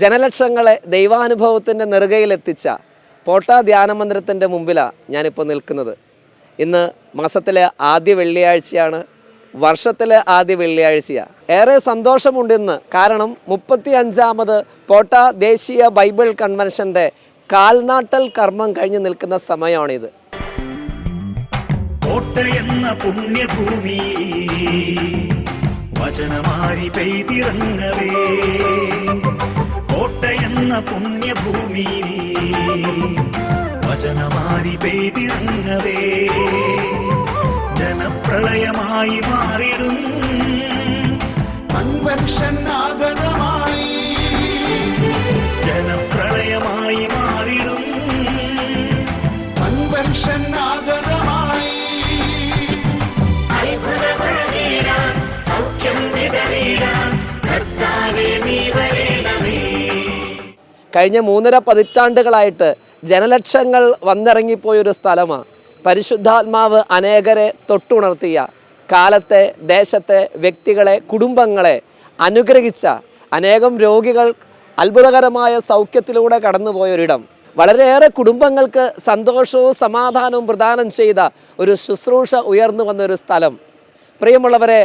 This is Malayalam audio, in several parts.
ജനലക്ഷങ്ങളെ ദൈവാനുഭവത്തിൻ്റെ നെറുകയിലെത്തിച്ച പോട്ട ധ്യാനമന്ദിരത്തിൻ്റെ മുമ്പിലാണ് ഞാനിപ്പോൾ നിൽക്കുന്നത്. ഇന്ന് മാസത്തിലെ ആദ്യ വെള്ളിയാഴ്ചയാണ്, വർഷത്തിലെ ആദ്യ വെള്ളിയാഴ്ചയാണ്. ഏറെ സന്തോഷമുണ്ടെന്ന്, കാരണം 35ാമത് പോട്ട ദേശീയ ബൈബിൾ കൺവെൻഷൻ്റെ കാൽനാട്ടൽ കർമ്മം കഴിഞ്ഞ് നിൽക്കുന്ന സമയമാണിത്. കോട്ടയെന്ന പുണ്യഭൂമി വചനമാരി പെയ്തിറങ്ങവേ, കോട്ടയെന്ന പുണ്യഭൂമി വചനമാരി പെയ്തിറങ്ങവേ, ജനപ്രളയമായി മാറിടും കൺവെൻഷൻ ആഗതമായി, ജനപ്രളയമായി മാറിടും കൺവെൻഷൻ ആഗതമായി, അത്ഭുതമഴനീടാൻ സൗഖ്യം വിതറിടാൻ കർത്താവേ നീ വരണമേ. കഴിഞ്ഞ 3.5 പതിറ്റാണ്ടുകളായിട്ട് ജനലക്ഷങ്ങൾ വന്നിറങ്ങിപ്പോയൊരു സ്ഥലമാണ്. പരിശുദ്ധാത്മാവ് അനേകരെ തൊട്ടുണർത്തിയ, കാലത്തെ, ദേശത്തെ, വ്യക്തികളെ, കുടുംബങ്ങളെ അനുഗ്രഹിച്ച, അനേകം രോഗികൾ അത്ഭുതകരമായ സൗഖ്യത്തിലൂടെ കടന്നുപോയൊരിടം, വളരെയേറെ കുടുംബങ്ങൾക്ക് സന്തോഷവും സമാധാനവും പ്രദാനം ചെയ്ത ഒരു ശുശ്രൂഷ ഉയർന്നു വന്നൊരു സ്ഥലം. പ്രിയമുള്ളവരെ,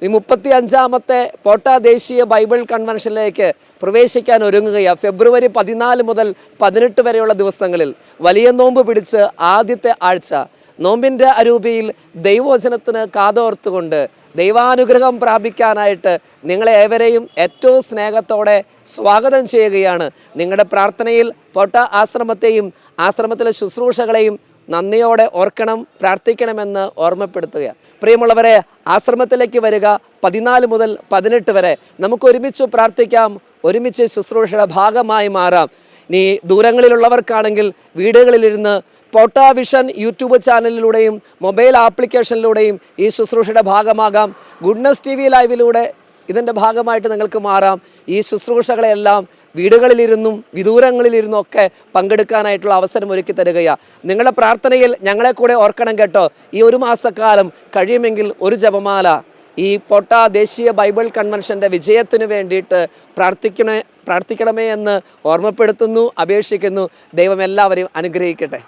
ഈ 35ാമത്തെ പോട്ട ദേശീയ ബൈബിൾ കൺവെൻഷനിലേക്ക് പ്രവേശിക്കാൻ ഒരുങ്ങുകയാണ്. ഫെബ്രുവരി 14 മുതൽ 18 വരെയുള്ള ദിവസങ്ങളിൽ വലിയ നോമ്പ് പിടിച്ച് ആദ്യത്തെ ആഴ്ച നോമ്പിൻ്റെ അരൂപിയിൽ ദൈവവചനത്തിന് കാതോർത്തുകൊണ്ട് ദൈവാനുഗ്രഹം പ്രാപിക്കാനായിട്ട് നിങ്ങളെ ഏവരെയും ഏറ്റവും സ്നേഹത്തോടെ സ്വാഗതം ചെയ്യുകയാണ്. നിങ്ങളുടെ പ്രാർത്ഥനയിൽ പോട്ട ആശ്രമത്തെയും ആശ്രമത്തിലെ ശുശ്രൂഷകളെയും നന്ദിയോടെ ഓർക്കണം, പ്രാർത്ഥിക്കണമെന്ന് ഓർമ്മപ്പെടുത്തുക. പ്രിയമുള്ളവരെ, ആശ്രമത്തിലേക്ക് വരിക. 14 മുതൽ 18 വരെ നമുക്ക് ഒരുമിച്ച് പ്രാർത്ഥിക്കാം, ഒരുമിച്ച് ശുശ്രൂഷയുടെ ഭാഗമായി മാറാം. ഇനി ദൂരങ്ങളിലുള്ളവർക്കാണെങ്കിൽ വീടുകളിലിരുന്ന് പോട്ട വിഷൻ യൂട്യൂബ് ചാനലിലൂടെയും മൊബൈൽ ആപ്ലിക്കേഷനിലൂടെയും ഈ ശുശ്രൂഷയുടെ ഭാഗമാകാം. ഗുഡ്നസ് TV ലൈവിലൂടെ ഇതിൻ്റെ ഭാഗമായിട്ട് നിങ്ങൾക്ക് മാറാം. ഈ ശുശ്രൂഷകളെല്ലാം വീടുകളിലിരുന്നും വിദൂരങ്ങളിലിരുന്നും ഒക്കെ പങ്കെടുക്കാനായിട്ടുള്ള അവസരം ഒരുക്കി തരികയാണ്. നിങ്ങളുടെ പ്രാർത്ഥനയിൽ ഞങ്ങളെ കൂടെ ഓർക്കണം കേട്ടോ. ഈ 1 മാസക്കാലം കഴിയുമെങ്കിൽ ഒരു ജപമാല ഈ പോട്ട ദേശീയ ബൈബിൾ കൺവെൻഷൻ്റെ വിജയത്തിന് വേണ്ടിയിട്ട് പ്രാർത്ഥിക്കണമേ എന്ന് ഓർമ്മപ്പെടുത്തുന്നു, അപേക്ഷിക്കുന്നു. ദൈവം എല്ലാവരെയും അനുഗ്രഹിക്കട്ടെ.